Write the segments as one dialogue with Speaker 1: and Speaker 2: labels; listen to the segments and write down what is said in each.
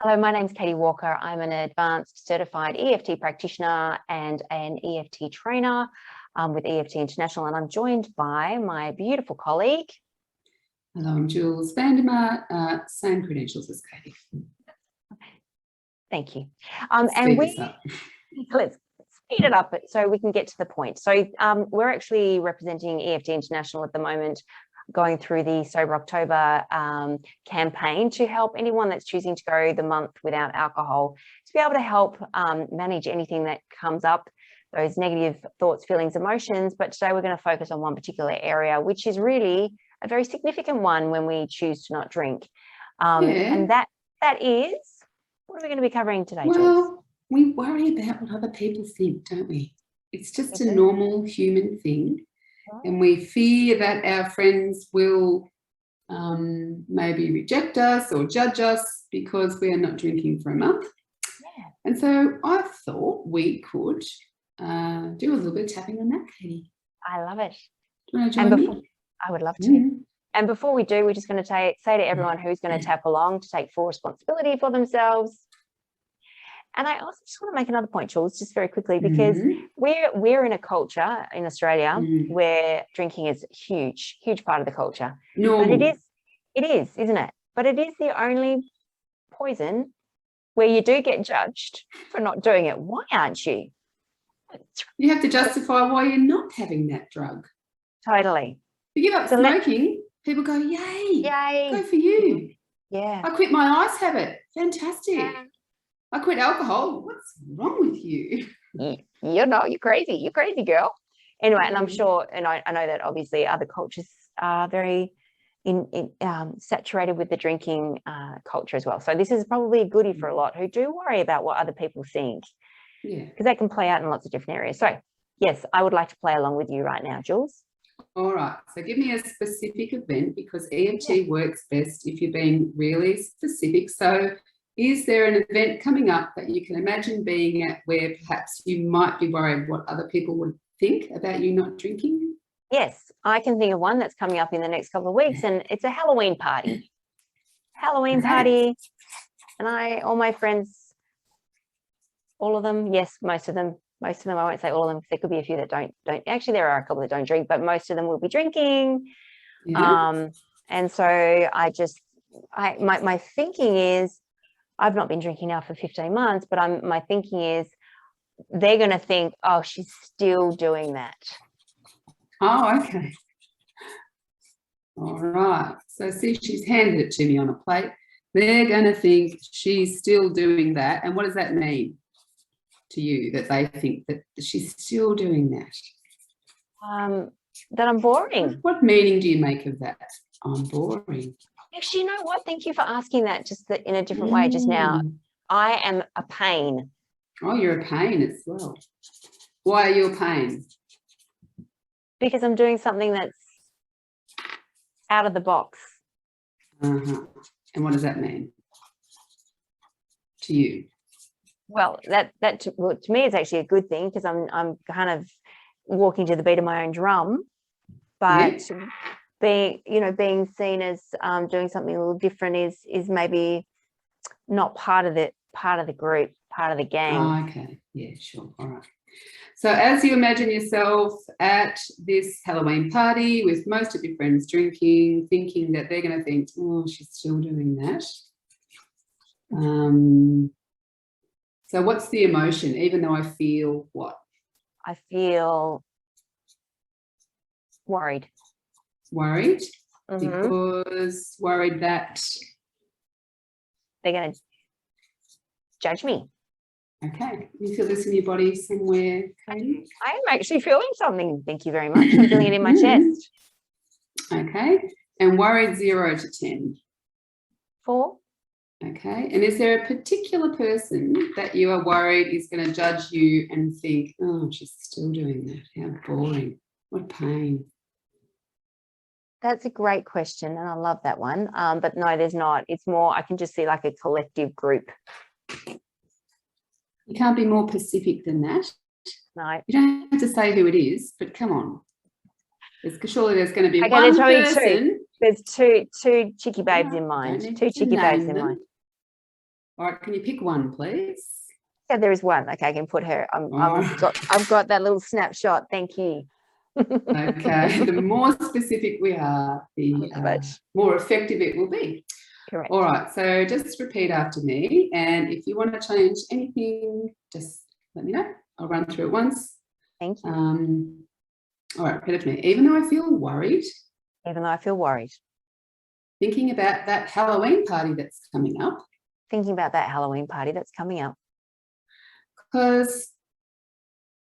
Speaker 1: Hello, my name's Katie Walker. I'm an advanced certified EFT practitioner and an EFT trainer with EFT International, and I'm joined by my beautiful colleague.
Speaker 2: Hello, I'm Jules Vandermart, same credentials as Katie.
Speaker 1: Thank you.
Speaker 2: Let's
Speaker 1: speed it up so we can get to the point. So we're actually representing EFT International at the moment, going through the Sober October campaign to help anyone that's choosing to go the month without alcohol to be able to help manage anything that comes up, those negative thoughts, feelings, emotions. But today we're going to focus on one particular area, which is really a very significant one when we choose to not drink. And that is, what are we going to be covering today, Jules?
Speaker 2: Well, we worry about what other people think, don't we? It's just a normal human thing. And we fear that our friends will maybe reject us or judge us because we are not drinking for a month.
Speaker 1: Yeah.
Speaker 2: And so I thought we could do a little bit of tapping on that, Katie.
Speaker 1: I love it.
Speaker 2: Do you want to join me?
Speaker 1: I would love to. And before we do, we're just going to say to everyone who's going to tap along to take full responsibility for themselves. And I also just want to make another point, Jules, just very quickly, because we're in a culture in Australia where drinking is a huge part of the culture.
Speaker 2: No.
Speaker 1: But it is, isn't it? But it is the only poison where you do get judged for not doing it. Why aren't you?
Speaker 2: You have to justify why you're not having that drug.
Speaker 1: Totally.
Speaker 2: You give up smoking, people go, yay, go for you.
Speaker 1: Yeah.
Speaker 2: I quit my ice habit. Fantastic. Yeah. I quit alcohol. What's wrong with you?
Speaker 1: You're crazy. You're crazy, girl. Anyway, and I'm sure, and I know that obviously other cultures are very saturated with the drinking culture as well. So this is probably a goodie for a lot who do worry about what other people think.
Speaker 2: Yeah.
Speaker 1: Because that can play out in lots of different areas. So yes, I would like to play along with you right now, Jules.
Speaker 2: All right. So give me a specific event, because EFT works best if you're being really specific. So is there an event coming up that you can imagine being at where perhaps you might be worried what other people would think about you not drinking?
Speaker 1: Yes, I can think of one that's coming up in the next couple of weeks, and it's a Halloween party. Party. And all my friends, all of them, yes, most of them, I won't say all of them, because there could be a few that don't. Actually, there are a couple that don't drink, but most of them will be drinking.
Speaker 2: Yeah.
Speaker 1: And so my thinking is, I've not been drinking now for 15 months, but my thinking is they're going to think, oh, she's still doing that.
Speaker 2: Oh, okay. All right. So see, she's handed it to me on a plate. They're going to think she's still doing that. And what does that mean to you, that they think that she's still doing that?
Speaker 1: That I'm boring.
Speaker 2: What meaning do you make of that? I'm boring.
Speaker 1: Actually, you know what? Thank you for asking that just in a different way just now. I am a pain.
Speaker 2: Oh, you're a pain as well. Why are you a pain?
Speaker 1: Because I'm doing something that's out of the box.
Speaker 2: And what does that mean to you?
Speaker 1: Well, to me, it's actually a good thing, because I'm kind of walking to the beat of my own drum, but being seen as doing something a little different is maybe not part of the group, part of the gang.
Speaker 2: Oh, okay. Yeah, sure. All right. So as you imagine yourself at this Halloween party with most of your friends drinking, thinking that they're going to think, oh, she's still doing that. So what's the emotion, even though I feel what?
Speaker 1: I feel worried.
Speaker 2: Worried? Because worried that
Speaker 1: they're going to judge me.
Speaker 2: Okay. You feel this in your body somewhere, Katie?
Speaker 1: I am actually feeling something. Thank you very much. I'm feeling it in my chest.
Speaker 2: Okay. And worried 0 to 10?
Speaker 1: 4.
Speaker 2: Okay. And is there a particular person that you are worried is going to judge you and think, oh, she's still doing that? How boring. What pain.
Speaker 1: That's a great question, and I love that one. But no, there's not. It's more, I can just see like a collective group.
Speaker 2: You can't be more specific than that.
Speaker 1: No.
Speaker 2: You don't have to say who it is, but come on. Surely there's going to be one person.
Speaker 1: There's two cheeky babes in mind. Two cheeky babes in mind.
Speaker 2: All right, can you pick one, please?
Speaker 1: Yeah, there is one. Okay, I can put her. I've got that little snapshot. Thank you.
Speaker 2: Okay, the more specific we are, the more effective it will be.
Speaker 1: Correct.
Speaker 2: All right, so just repeat after me, and if you want to change anything, just let me know. I'll run through it once.
Speaker 1: Thank you.
Speaker 2: All right, repeat after me. Even though I feel worried.
Speaker 1: Even though I feel worried.
Speaker 2: Thinking about that Halloween party that's coming up.
Speaker 1: Thinking about that Halloween party that's coming up.
Speaker 2: Because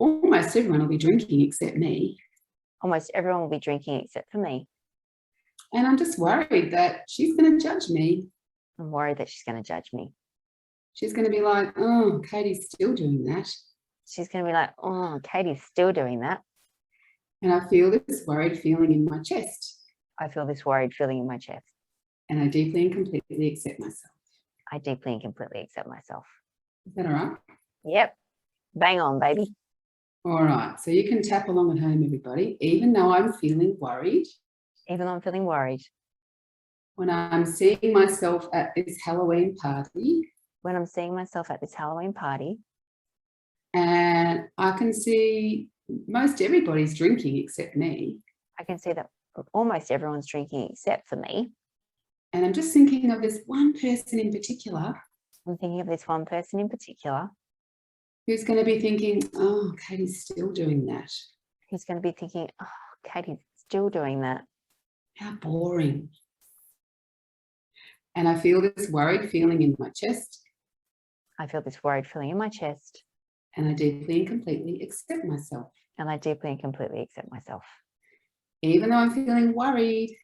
Speaker 2: almost everyone will be drinking except me.
Speaker 1: Almost everyone will be drinking except for me.
Speaker 2: And I'm just worried that she's going to judge me.
Speaker 1: I'm worried that she's going to judge me.
Speaker 2: She's going to be like, oh, Katie's still doing that.
Speaker 1: She's going to be like, oh, Katie's still doing that.
Speaker 2: And I feel this worried feeling in my chest.
Speaker 1: I feel this worried feeling in my chest.
Speaker 2: And I deeply and completely accept myself.
Speaker 1: I deeply and completely accept myself.
Speaker 2: Is that all right?
Speaker 1: Yep. Bang on, baby.
Speaker 2: All right. So you can tap along at home, everybody. Even though I'm feeling worried.
Speaker 1: Even though I'm feeling worried.
Speaker 2: When I'm seeing myself at this Halloween party.
Speaker 1: When I'm seeing myself at this Halloween party.
Speaker 2: And I can see most everybody's drinking except me.
Speaker 1: I can see that almost everyone's drinking except for me.
Speaker 2: And I'm just thinking of this one person in particular.
Speaker 1: I'm thinking of this one person in particular.
Speaker 2: Who's going to be thinking, oh, Katie's still doing that.
Speaker 1: Who's going to be thinking, oh, Katie's still doing that.
Speaker 2: How boring. And I feel this worried feeling in my chest.
Speaker 1: I feel this worried feeling in my chest.
Speaker 2: And I deeply and completely accept myself.
Speaker 1: And I deeply and completely accept myself.
Speaker 2: Even though I'm feeling worried.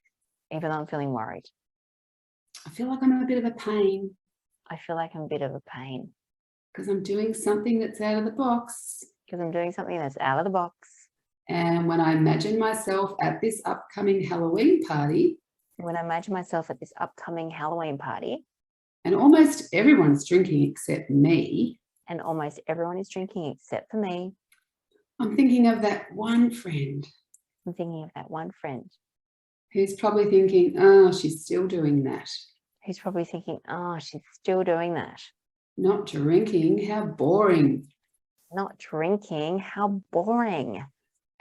Speaker 1: Even though I'm feeling worried.
Speaker 2: I feel like I'm a bit of a pain.
Speaker 1: I feel like I'm a bit of a pain.
Speaker 2: Because I'm doing something that's out of the box.
Speaker 1: Because I'm doing something that's out of the box.
Speaker 2: And when I imagine myself at this upcoming Halloween party.
Speaker 1: When I imagine myself at this upcoming Halloween party.
Speaker 2: And almost everyone's drinking except me.
Speaker 1: And almost everyone is drinking except for me.
Speaker 2: I'm thinking of that one friend.
Speaker 1: I'm thinking of that one friend.
Speaker 2: Who's probably thinking, oh, she's still doing that.
Speaker 1: Who's probably thinking, oh, she's still doing that.
Speaker 2: Not drinking, how boring.
Speaker 1: Not drinking, how boring.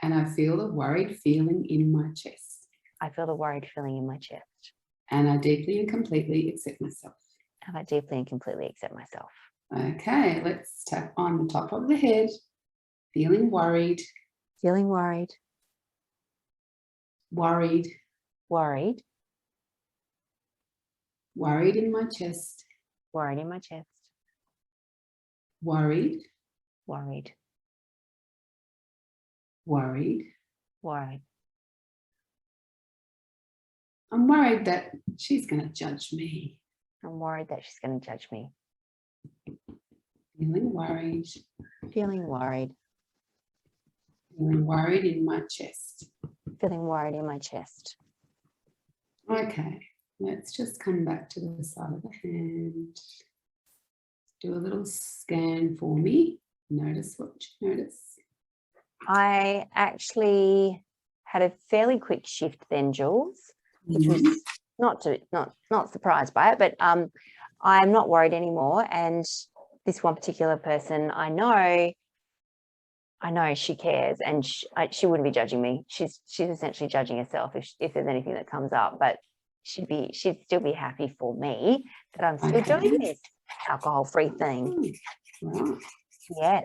Speaker 2: And I feel the worried feeling in my chest.
Speaker 1: I feel the worried feeling in my chest.
Speaker 2: And I deeply and completely accept myself.
Speaker 1: And I deeply and completely accept myself.
Speaker 2: Okay, let's tap on the top of the head. Feeling worried.
Speaker 1: Feeling worried.
Speaker 2: Worried.
Speaker 1: Worried.
Speaker 2: Worried in my chest.
Speaker 1: Worried in my chest.
Speaker 2: Worried.
Speaker 1: Worried.
Speaker 2: Worried.
Speaker 1: Worried.
Speaker 2: I'm worried that she's going to judge me.
Speaker 1: I'm worried that she's going to judge me.
Speaker 2: Feeling worried.
Speaker 1: Feeling worried.
Speaker 2: Feeling worried in my chest.
Speaker 1: Feeling worried in my chest.
Speaker 2: Okay, let's just come back to the side of the hand. Do a little scan for me. Notice what you notice.
Speaker 1: I actually had a fairly quick shift then, Jules, which was not surprised by it, but I'm not worried anymore. And this one particular person, I know she cares, and she wouldn't be judging me. She's essentially judging herself if there's anything that comes up, but she'd still be happy for me that I'm still doing this alcohol-free thing.
Speaker 2: Right.
Speaker 1: Yeah.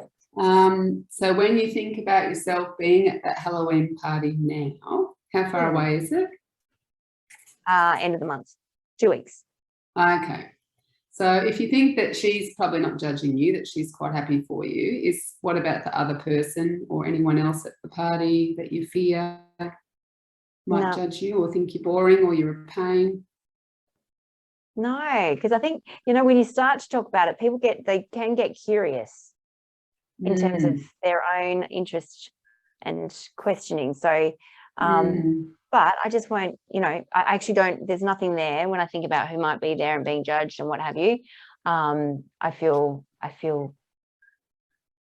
Speaker 2: So when you think about yourself being at that Halloween party now, how far away is it?
Speaker 1: End of the month, 2 weeks.
Speaker 2: Okay. So if you think that she's probably not judging you, that she's quite happy for you, what about the other person or anyone else at the party that you fear might judge you or think you're boring or you're a pain?
Speaker 1: No, because I think, when you start to talk about it, they can get curious in terms of their own interest and questioning. So, but I just won't, I actually don't, there's nothing there when I think about who might be there and being judged and what have you. I feel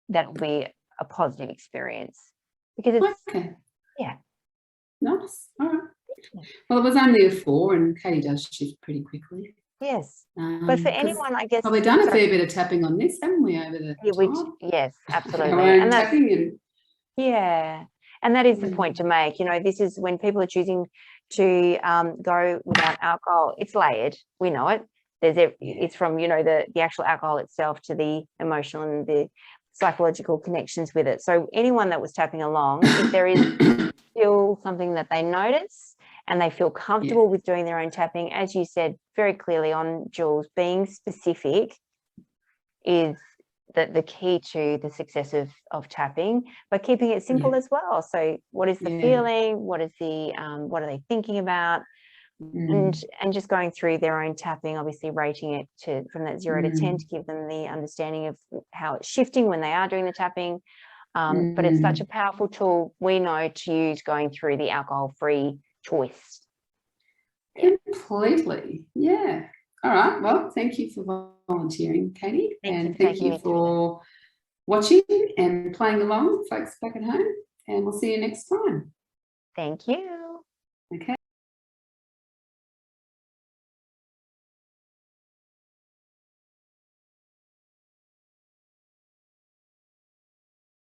Speaker 1: that will be a positive experience because it's, yeah.
Speaker 2: Nice. All right. Well, it was only a 4 and Katie does shift pretty quickly.
Speaker 1: Yes. But for
Speaker 2: 'Cause
Speaker 1: anyone, I guess,
Speaker 2: probably done a
Speaker 1: sorry,
Speaker 2: fair bit of tapping on this, haven't we, over the time?
Speaker 1: yes,
Speaker 2: Our
Speaker 1: absolutely.
Speaker 2: own
Speaker 1: And that's,
Speaker 2: tapping and
Speaker 1: yeah. And that is the point to make. You know, this is when people are choosing to go without alcohol, it's layered. We know it. It's from, you know, the actual alcohol itself to the emotional and the psychological connections with it. So anyone that was tapping along, if there is still something that they notice and they feel comfortable with doing their own tapping, as you said very clearly on, Jules, being specific is the key to the success of tapping, but keeping it simple as well. So what is the feeling? What is the what are they thinking about? And just going through their own tapping, obviously rating it from that 0 to 10 to give them the understanding of how it's shifting when they are doing the tapping. But it's such a powerful tool, we know, to use going through the alcohol-free choice.
Speaker 2: Completely. Yeah. All right. Well, thank you for volunteering, Katie. And thank you for watching and playing along, folks back at home. And we'll see you next time.
Speaker 1: Thank you.
Speaker 2: Okay.